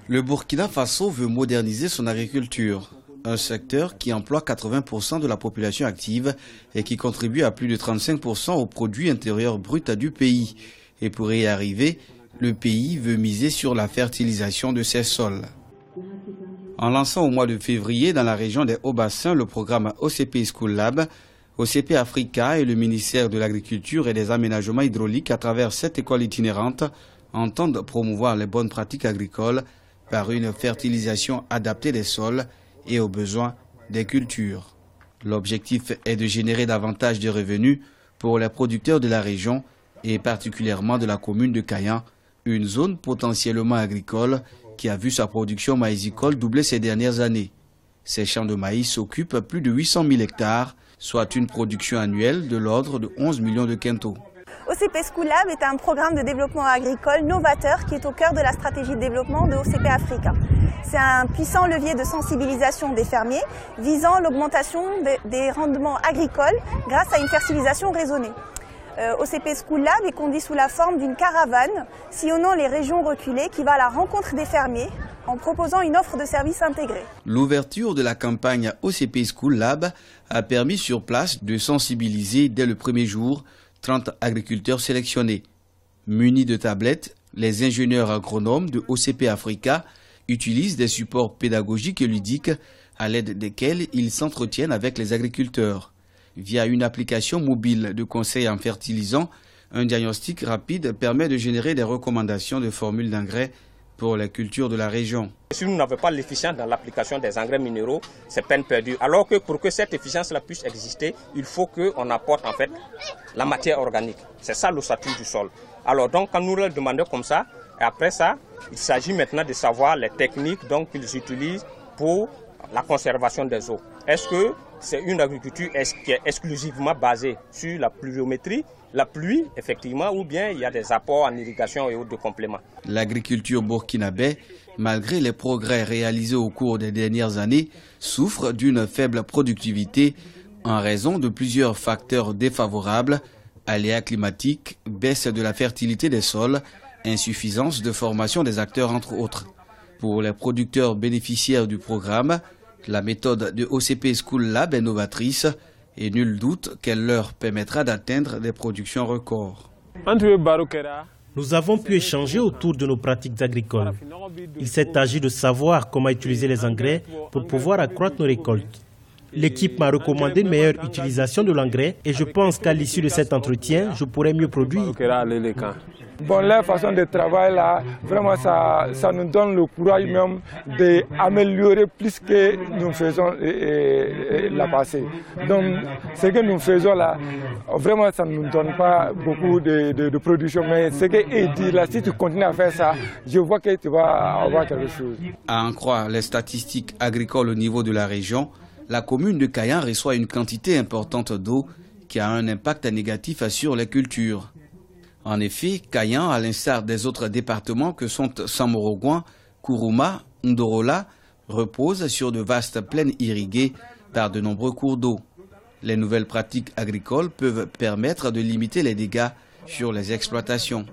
Le Burkina Faso veut moderniser son agriculture, un secteur qui emploie 80% de la population active et qui contribue à plus de 35% au produit intérieur brut du pays. Et pour y arriver, le pays veut miser sur la fertilisation de ses sols. En lançant au mois de février dans la région des Hauts-Bassins le programme OCP School Lab, OCP Africa et le ministère de l'Agriculture et des Aménagements hydrauliques à travers cette école itinérante entendent promouvoir les bonnes pratiques agricoles par une fertilisation adaptée des sols et aux besoins des cultures. L'objectif est de générer davantage de revenus pour les producteurs de la région et particulièrement de la commune de Kayan, une zone potentiellement agricole qui a vu sa production maïsicole doubler ces dernières années. Ces champs de maïs occupent plus de 800 000 hectares, soit une production annuelle de l'ordre de 11 millions de quintaux. OCP School Lab est un programme de développement agricole novateur qui est au cœur de la stratégie de développement de OCP Africa. C'est un puissant levier de sensibilisation des fermiers visant l'augmentation des rendements agricoles grâce à une fertilisation raisonnée. OCP School Lab est conduit sous la forme d'une caravane sillonnant les régions reculées qui va à la rencontre des fermiers en proposant une offre de services intégrée. L'ouverture de la campagne OCP School Lab a permis sur place de sensibiliser dès le premier jour 30 agriculteurs sélectionnés. Munis de tablettes, les ingénieurs agronomes de OCP Africa utilisent des supports pédagogiques et ludiques à l'aide desquels ils s'entretiennent avec les agriculteurs. Via une application mobile de conseil en fertilisant, un diagnostic rapide permet de générer des recommandations de formules d'engrais pour les cultures de la région. Si nous n'avons pas l'efficience dans l'application des engrais minéraux, c'est peine perdue. Alors que pour que cette efficience-là puisse exister, il faut qu'on apporte en fait la matière organique. C'est ça l'ossature du sol. Alors donc quand nous leur demandons comme ça, et après ça, il s'agit maintenant de savoir les techniques qu'ils utilisent pour la conservation des eaux. Est-ce que c'est une agriculture qui est exclusivement basée sur la pluviométrie, la pluie, effectivement, ou bien il y a des apports en irrigation et autres compléments. L'agriculture burkinabé, malgré les progrès réalisés au cours des dernières années, souffre d'une faible productivité en raison de plusieurs facteurs défavorables, aléas climatiques, baisse de la fertilité des sols, insuffisance de formation des acteurs entre autres. Pour les producteurs bénéficiaires du programme, la méthode de OCP School Lab est novatrice et nul doute qu'elle leur permettra d'atteindre des productions records. Nous avons pu échanger autour de nos pratiques agricoles. Il s'est agi de savoir comment utiliser les engrais pour pouvoir accroître nos récoltes. L'équipe m'a recommandé une meilleure utilisation de l'engrais et je pense qu'à l'issue de cet entretien, je pourrai mieux produire. Bon, leur façon de travailler là, vraiment ça nous donne le courage même d'améliorer plus que nous faisons la passée. Donc ce que nous faisons là, vraiment ça ne nous donne pas beaucoup de production. Mais ce qu'il dit là, si tu continues à faire ça, je vois que tu vas avoir quelque chose. À en croire les statistiques agricoles au niveau de la région, la commune de Kayan reçoit une quantité importante d'eau qui a un impact négatif sur les cultures. En effet, Kayan, à l'instar des autres départements que sont Samorogouan, Kourouma, Ndorola, repose sur de vastes plaines irriguées par de nombreux cours d'eau. Les nouvelles pratiques agricoles peuvent permettre de limiter les dégâts sur les exploitations.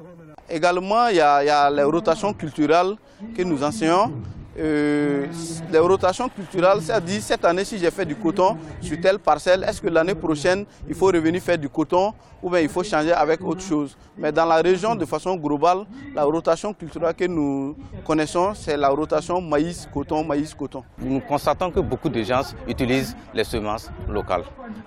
Également, il y a les rotations culturelles que nous enseignons. Les rotations culturelles, c'est-à-dire cette année si j'ai fait du coton sur telle parcelle, est-ce que l'année prochaine il faut revenir faire du coton ou bien il faut changer avec autre chose. Mais dans la région de façon globale, la rotation culturelle que nous connaissons, c'est la rotation maïs-coton, maïs-coton. Nous constatons que beaucoup de gens utilisent les semences locales.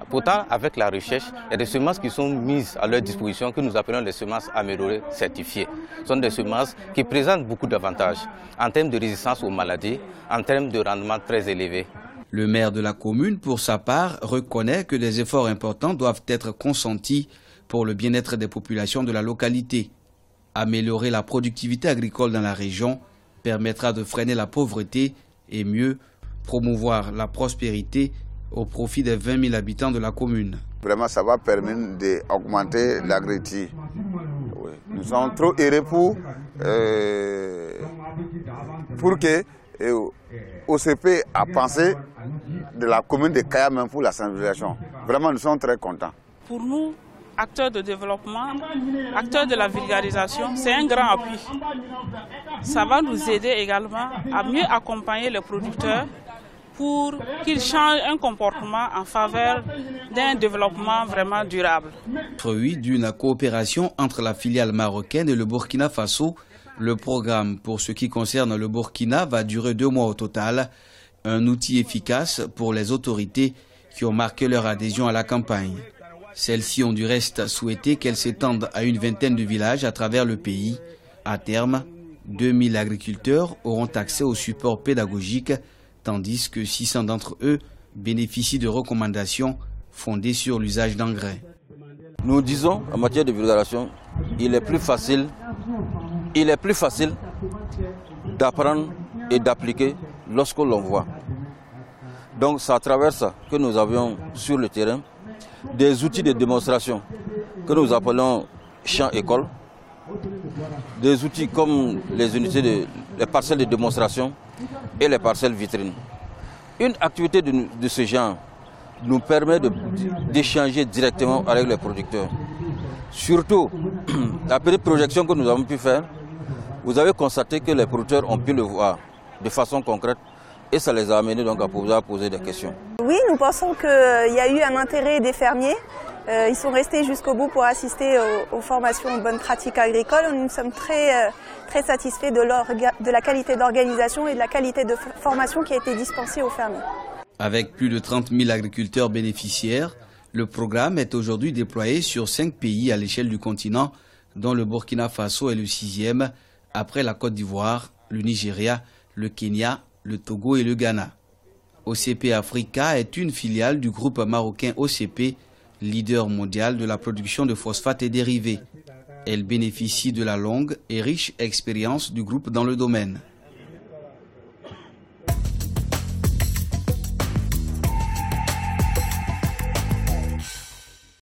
Pourtant, avec la recherche, il y a des semences qui sont mises à leur disposition que nous appelons les semences améliorées certifiées. Ce sont des semences qui présentent beaucoup d'avantages en termes de résistance aux maladies, en termes de rendement très élevé. Le maire de la commune, pour sa part, reconnaît que des efforts importants doivent être consentis pour le bien-être des populations de la localité. Améliorer la productivité agricole dans la région permettra de freiner la pauvreté et mieux promouvoir la prospérité au profit des 20 000 habitants de la commune. Vraiment, ça va permettre d'augmenter l'agriculture. Oui. Nous sommes trop heureux pour que OCP a pensé de la commune de Kaya même pour la sensibilisation. Vraiment, nous sommes très contents. Pour nous, acteurs de développement, acteurs de la vulgarisation, c'est un grand appui. Ça va nous aider également à mieux accompagner les producteurs pour qu'ils changent un comportement en faveur d'un développement vraiment durable. Fruit d'une coopération entre la filiale marocaine et le Burkina Faso, le programme pour ce qui concerne le Burkina va durer 2 mois au total, un outil efficace pour les autorités qui ont marqué leur adhésion à la campagne. Celles-ci ont du reste souhaité qu'elle s'étende à une vingtaine de villages à travers le pays. À terme, 2000 agriculteurs auront accès au support pédagogique, tandis que 600 d'entre eux bénéficient de recommandations fondées sur l'usage d'engrais. Nous disons, en matière de vulgarisation, il est plus facile d'apprendre et d'appliquer lorsque l'on voit. Donc c'est à travers ça que nous avions sur le terrain des outils de démonstration que nous appelons champ-école, des outils comme les parcelles de démonstration et les parcelles vitrines. Une activité de ce genre nous permet d'échanger directement avec les producteurs. Surtout, la petite projection que nous avons pu faire, vous avez constaté que les producteurs ont pu le voir de façon concrète et ça les a amenés donc à pouvoir poser des questions. Oui, nous pensons qu'il y a eu un intérêt des fermiers. Ils sont restés jusqu'au bout pour assister aux formations aux bonnes pratiques agricoles. Nous sommes très satisfaits de la qualité d'organisation et de la qualité de formation qui a été dispensée aux fermiers. Avec plus de 30 000 agriculteurs bénéficiaires, le programme est aujourd'hui déployé sur 5 pays à l'échelle du continent, dont le Burkina Faso est le 6e, après la Côte d'Ivoire, le Nigeria, le Kenya, le Togo et le Ghana. OCP Africa est une filiale du groupe marocain OCP, leader mondial de la production de phosphates et dérivés. Elle bénéficie de la longue et riche expérience du groupe dans le domaine.